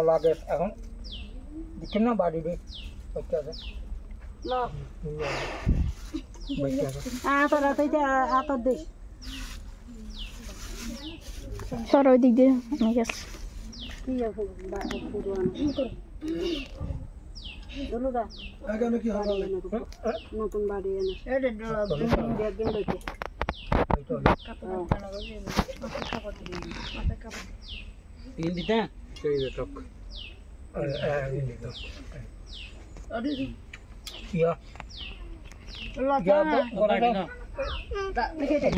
লাগে এখন দেখেন না বাড়ি রে সর ওই দিক দিয়ে অনেক আছে নতুন বাড়ি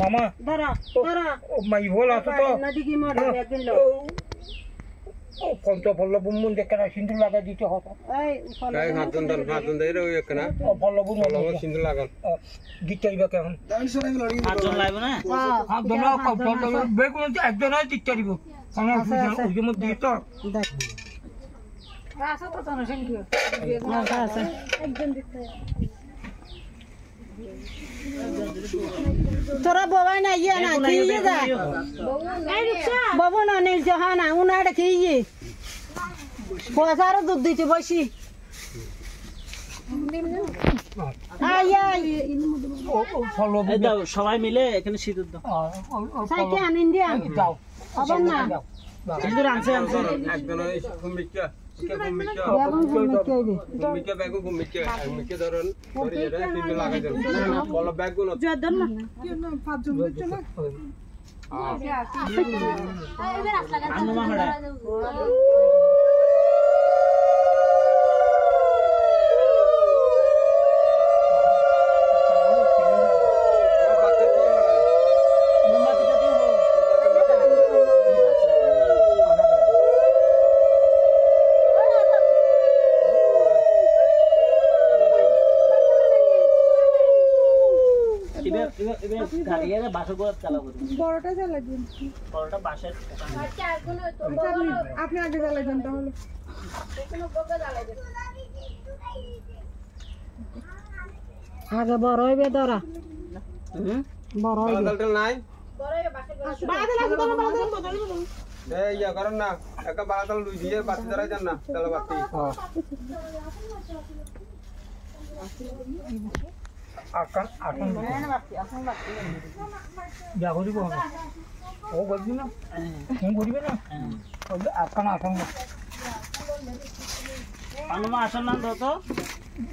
মামা মাই বলা তো ফলটা ফল বুমুন দেখে না সিন্দুর লাগা দিতে হতো সিন্ধু লাগান দিতে হইবে কেমন বেগুন একজন দিতে দিব ওই মধ্যে দিত তোরা বাবা না ইয়ে না খেয়ে যা বাবু না নীল জহানা উনাটা খেয়ে পয়সারও দুধ দিতে বসি সবাই মিলে এখানে সিঁদুর দাও আনিন দিয়া আবার না সিঁদুর আনছে একজন বড়টা জ্বালা দিন আপনি আগে জ্বালাই দেন তাহলে আগে বড় হইবে ধরা বড় হইবে নাই ইয়া করেন না একটা বাড়াতাল লুই দিয়ে বাতি ধরাই যান না তাহলে বাতি আকান আকান যা করিব ও বলবি না তুমি করিবে না আকান আকান অনুমা আসন নাম দাও তো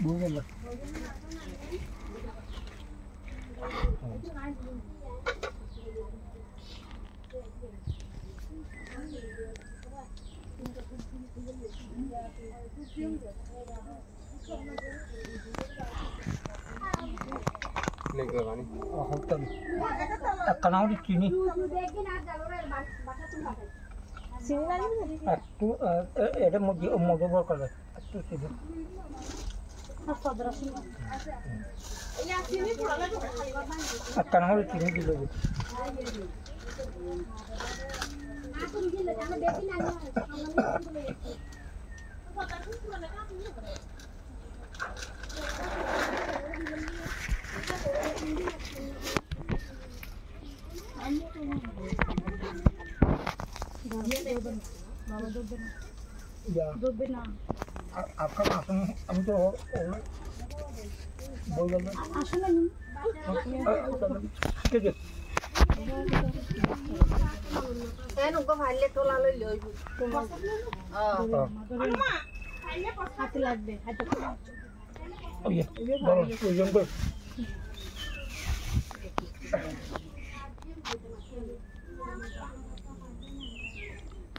বুঝল চিনি একটু এটা মধুবর করে একটু চিনি একটা না হলে চিনি দিল আপনার আসুন আমি তো বললাম ঠিক আছে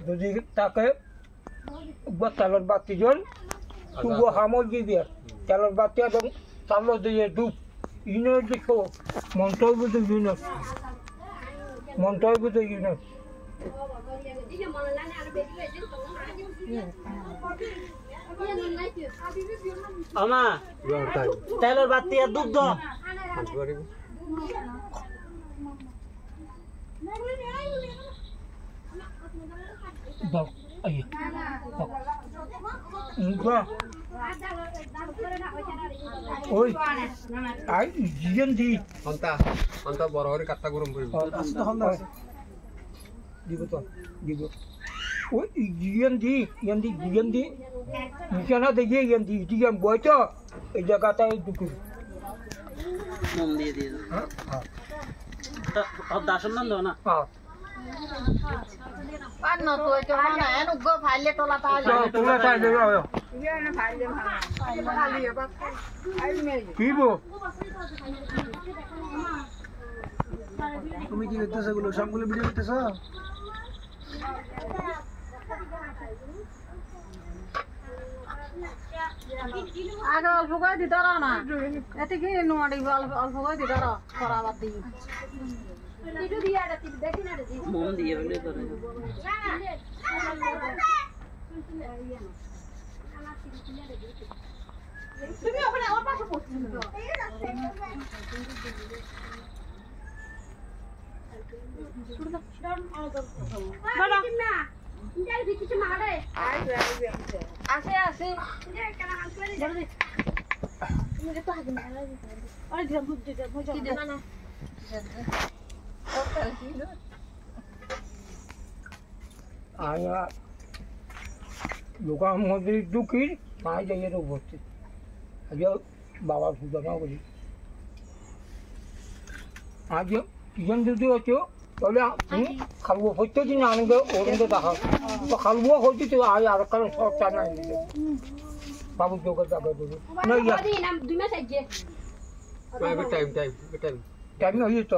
যদি তাকে চালের বাতি জল তুবো হামল দিয়ে চালের বাতি এবং চাল দিয়ে ডুব ইউনিয়ন দেখো মন্ত্রই বুঝে ইউনিয়ন মন্ত্রই বুঝে ইউনিয়ন আমা তেলের বাতি আর দুধ দাও দাও আইয়া দাও ওই আই জিজন দি অন্তা বড় করে কাটটা গরম করি দিব তো দিব ওই জিজন দি নিশানা দেখে ইয়ান দি জিজন বইতো এই জায়গাটায় দুটো মন দিয়ে দিয়ে হ্যাঁ আর দাসন নাম দাও না হ্যাঁ পান্ন তো এটা না এনু গো ফাইলে তোলা তা তোলা তাই দেব কি বো তুমি কি করতেছো গুলো সবগুলো ভিডিও করতেছো আগে অল্প করে দিতে পারো না এতে কি নোয়াড়ি অল্প করে দিতে পারো করাবার দিই মন দিয়ে বলে করে তুমি ওখানে ওর পাশে বসছো আসে আসে আয়া দোকান মধ্যে ঢুকি মাই যাইয়ে তো বসছে আজ বাবার পূজা করি আজ কিজন যদি হচ্ছে তাহলে তুমি খালবো প্রত্যেকদিন আনন্দ ওরঙ্গ দেখা তো খালবো হচ্ছে তো আজ আর কারণ সবটা নাই বাবুর দোকান টাকা দেবে না ইয়া টাইম হয়ে তো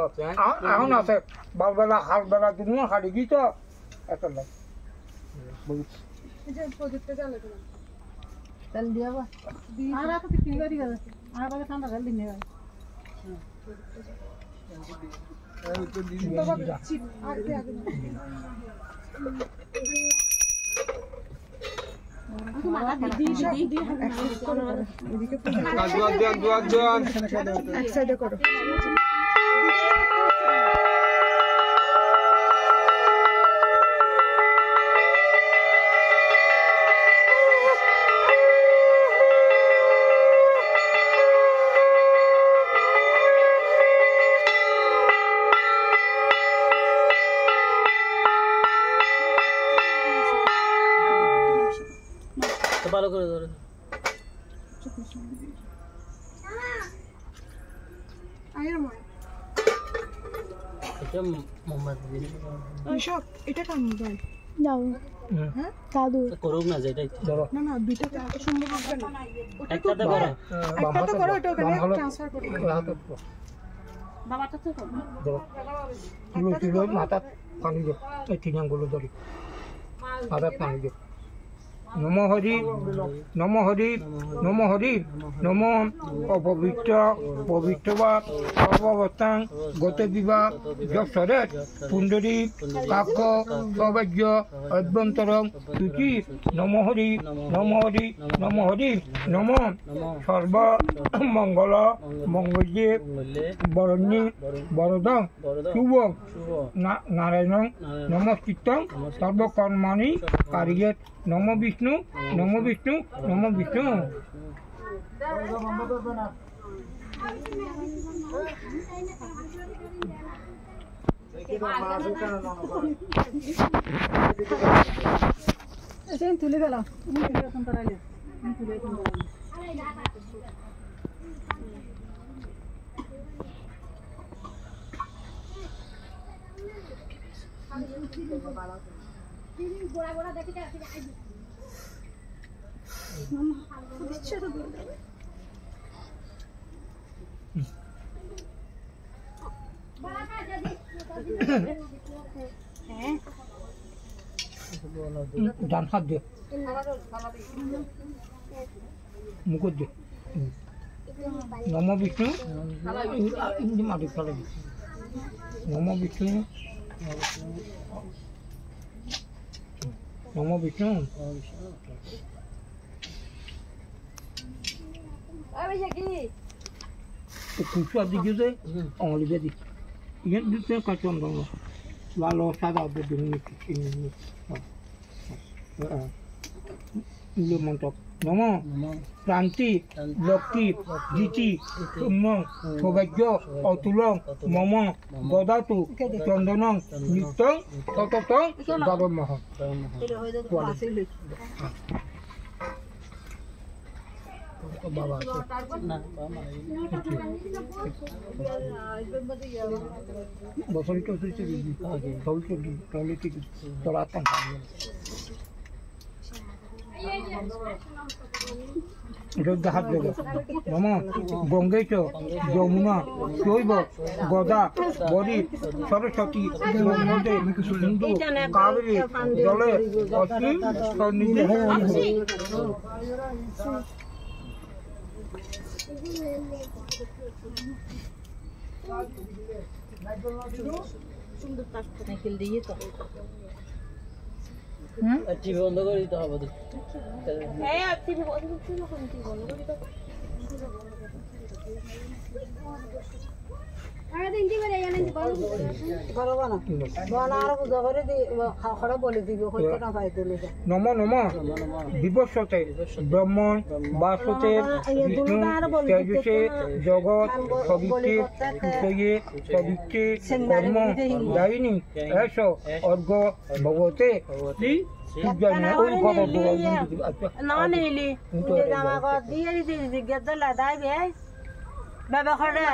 এখন আছে বারবেলা হালবেলা দুনিয়া হারিয়ে গিয়ে তো এত লাগ তেল দিয়া বা আর তো বিক্রি করি গেল আর আগে ঠান্ডা তেল দিনে গেল এক সাইডে করো ভালো করে ধরে এটা মোমবাতি কৃষক এটা কাম মোবাইল যাও দাদু করুক না যেটাই ধরো না না দুইটা সম্ভব হবে না একটাতে করো একটা তো করো এটা ওখানে ট্রান্সফার করো বাবাটা তো করো ধরো কিলো কিলো মাথা পানি দে এই তিনগুলো ধরি মাথা পানি দে নম হরি নম হরি নম হরি নম অপবিত্র পবিত্রবা সর্বাবস্থান গত বিবাহ যশোরের পুণ্ডরী কাক্ষ সৌভাগ্য অভ্যন্তরম সূচি নম হরি নম হরি নম হরি নম সর্ব মঙ্গল মঙ্গলে বরণ্যে বরদং শুভং নারায়ণং নমস্কৃত্যং সর্বকর্মাণি কারিয়েত নম বিষ্ণু নম বিষ্ণু নম বিষ্ণু তুলে গেল তুলে ডান হাত দে মুকুট দে নম বিষ্ণু মাটি ফেলে দি নম বিষ্ণু নম বিষ্ণু কুচু আর দিকে যে অঙ্গলি দিয়ে দিচ্ছি ইয়ে দিতে কাছে আমরা লালো সাদা দিয়ে নিয়ে মন্ত্রক নম ক্রান্তি লক্ষ্মী জিতি সুমং সৌভাগ্য অতুলং মম গদাতু চন্দনং নিত্যং সততং গরমহ বাবা বছর চৌত্রিশে টয়লেটে চলাতাম হাত দেব নম গঙ্গেচ যমুনা শৈব গদা বরি সরস্বতী নর্মদে সিন্ধু কাবেরী জলে অসীম সন্নিধি টিভি বন্ধ করে দিতে হবে নম নম বিবস্বতে ব্রহ্মণ বাসতে বিষ্ণু তেজসে জগৎ সবিত্রে সুষয়ে সবিত্রে কর্ম দায়িনী এস অর্ঘ ভগবতে শ্রী সূর্যায় ওই কথা বাবা খড়া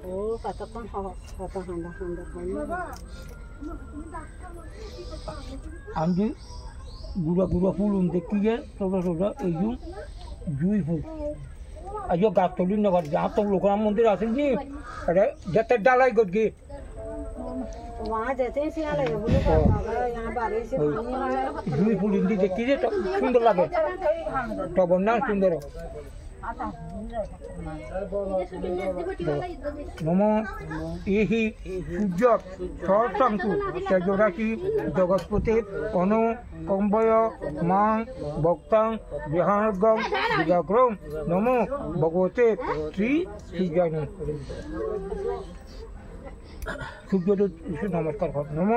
ও কতক্ষণ কত ঠান্ডা আমি গুড়া গুড়া ফুল দেখি যে ছোটো ছোটো এই জুই ফুল আজ গাছ তুলি নেবার যা তো লোকনাথ মন্দির আসেনি এটা যেতে ডালাই গিয়ে वहाँ जाते हैं सियाला है बोले यहाँ बारे से জুই ফুল দেখি যে সুন্দর লাগে তখন না সুন্দর নম এহি সূর্য সহস্রাংশু তেজরাশি জগৎপতি অনু কম্বয় মাং ভক্তাং বিহারগম বিজাগ্রম নম ভগবতে শ্রী সূর্যায় সূর্যদেব নমস্কার নম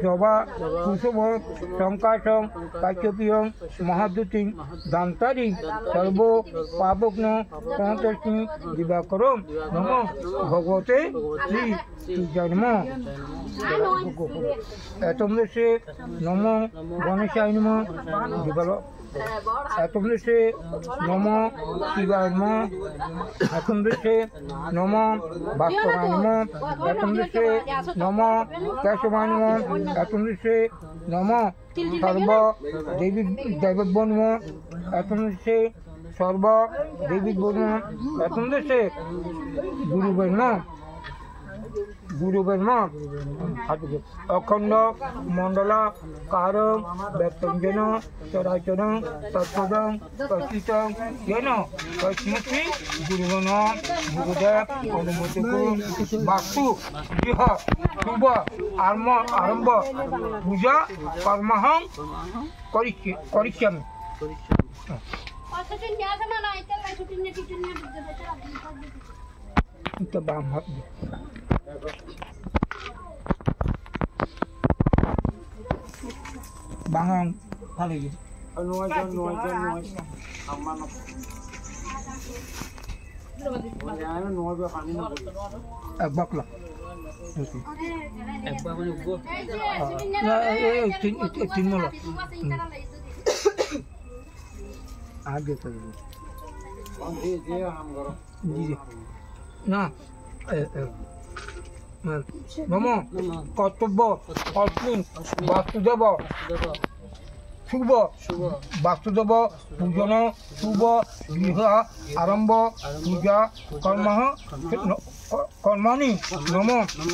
জবা কুসুম সংকাশং কাশ্যপীয়ং মহাদ্যুতিং দান্তারিং সর্ব পাবগ্ন সন্তস্মি দিবাকরম নম ভগবতে শ্রী সূর্যায় নম এতমদেশে নম গণেশায় নম দিবাল এতমদেশে নম শিবায় নম এতমদেশে নম ভাস্করায় নম এতমদেশে নম কেশবায় নম এতমদেশে নম সর্ব দেবীভ্য নম এতমদেশে সর্ব দেবীভ্য নম এতমদেশে গুরুবের নম অখণ্ড মণ্ডলা কারং ব্যক্তঞ্জন চরাচরং তৎপদং কর্ষিতং যেন কর্ষিতি গুরুগণ গুরুদেব অনুমতি করুন বাস্তু গৃহ শুভ আরম্ভ পূজা কর্মহং করিষ্যামি itu banget bangang kali gitu egbak lah egbak mana gua tin mulu ada tuh जी না নম কর্তব্য অর্জুন বাস্তুদেব শুভ বাস্তুদেব পূজন শুভ গৃহ আরম্ভ পূজা কর্মাণি নম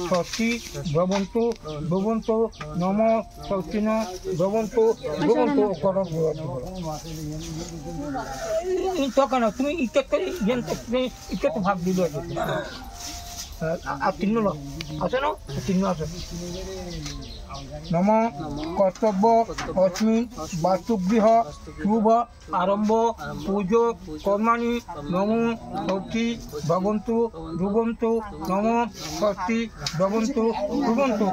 ষষ্ঠী ভবন্তু ভবন্তু নম ষষ্ঠী ভবন্তু ভবন্তু তখন তুমি ইকে তো ভাগ দিল আর চিহ্ন আছে না চিহ্ন আছে নম কর্তব্য অস্মিন বাস্তুগৃহ শুভ আরম্ভ পুজো কর্মাণি নম ষষ্ঠী ভবন্তু ধ্রুবন্তু নম ষষ্ঠী ভবন্তু ধ্রুবন্তু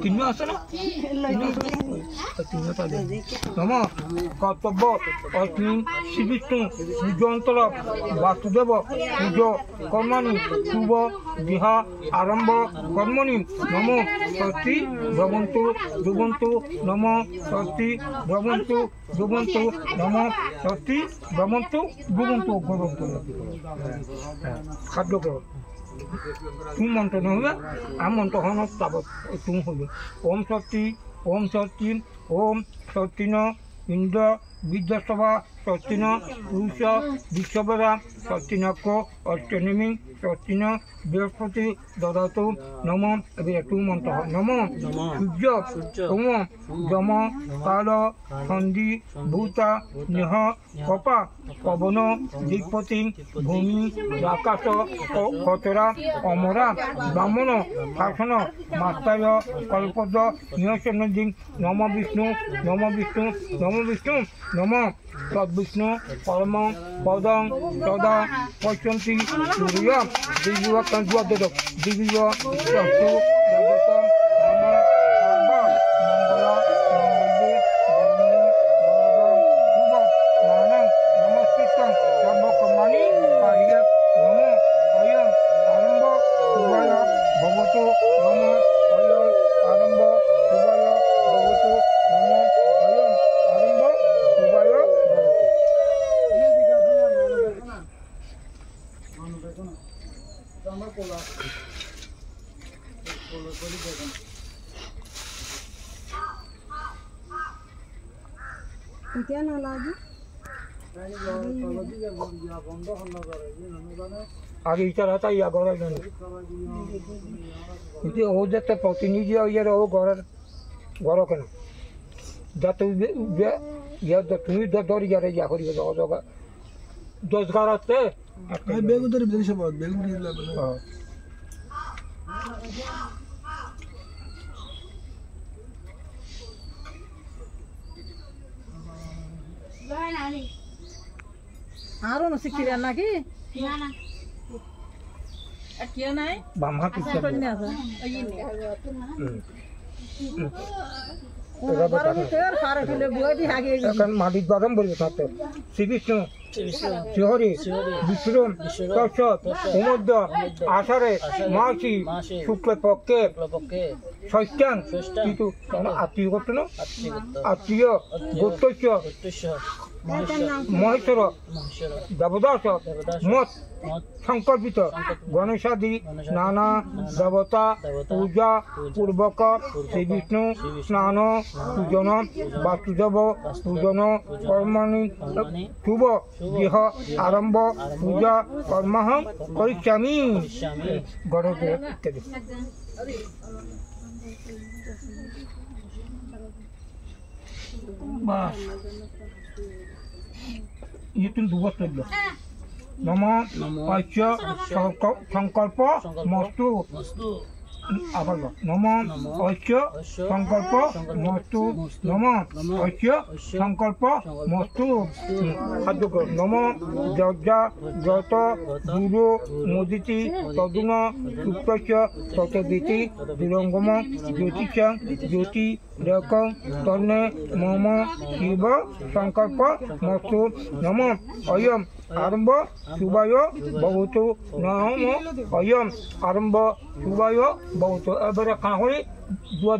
চিহ্ন আছে না নম কর্তব্য অস্মিন শ্রী বিষ্ণু পূজন্তর বাসুদেব পুজো কর্মাণি শুভ বিহা আরম্ভ কর্মণি নম ষষ্ঠী ভবন্তু ধ্রুবন্তু নম ষষ্ঠী ভবন্তু ধ্রুবন্তু নম ষষ্ঠী ভবন্তু ধ্রুবন্তু খাদ্য করো तुम मंत्र न हुआ आम मंत्र हन तब तुम हुए ओम शक्ति ओम शक्ति न इंद्र विद्यासभा शक्ति न पुरुष विश्वरा शक्ति नको अष्टनेमी शक्ति न बृहस्पति ददातु नम तू मंत्र नम सूर्य ओम जम काल सन्धि भूता नेह कपा पवन दिक्पति भूमि आकाश कचरा अमरा ब्राह्मण शासन मास्ताय कल्पद नियसनदि नम विष्णु नम विष्णु नम विष्णु नम तद्विष्णु परम पदं सदा पश्यन्ति सूर्य दिव्य कंजुदो दिव्य चक्षु जगत नम सर्व मंगल मंगल्ये नमस्कृतं सर्वकर्माणि कार्य नमो अयं आरंभ शुभाय भवतु नमो अयं आरंभ शुभाय भवतु नमो अयं आरंभ शुभाय এতিয়া নালাগে आगे इच्छा रहता या घर हो जाते प्रतिनिधि ये रहो घर घर के जाते तुम्हें दर जा रही करी दस घर आते বেগুদের বিদেশ সবাই বেগুন আরো না শিখিরা নাকি কিয়া নাই বাম হাত উঠছে এখন মাটির বাদাম বলবে থাকতে শ্রীকৃষ্ণ শ্রীহরি বিষ্ণুরম তৎসৎ সমুদ্র আষাঢ়ে মাসি শুক্লপক্ষে ষষ্ঠান কিন্তু আত্মীয় করতো না আত্মীয় গোত্রস্য মহেশ্বর দেবদাস মত সংকল্পিত গণেশাদি নানা দেবতা পূজা পূর্বক শ্রী বিষ্ণু স্নান পূজন বাসুদেব পূজন কর্মাণি শুভ গৃহ আরম্ভ পূজা কর্মাহং করিষ্যামি গণেশ ইত্যাদি বাস ये तुम दुबस लगलो नम ऐश्य संकल्प मस्तु आবার नम ऐश्य संकल्प मस्तु नम ऐश्य संकल्प मस्तु खाद्य नम यज्ञा जत गुरु मोदिति तदुन सुप्तस्य ततदिति विरंगम ज्योतिष ज्योति रेकं तन्ने मम शिव संकल्प मस्तु नम अयम आरंभ शुभाय भवतु नम अयम आरंभ शुभाय बहुत एबारे कहाँ दुआर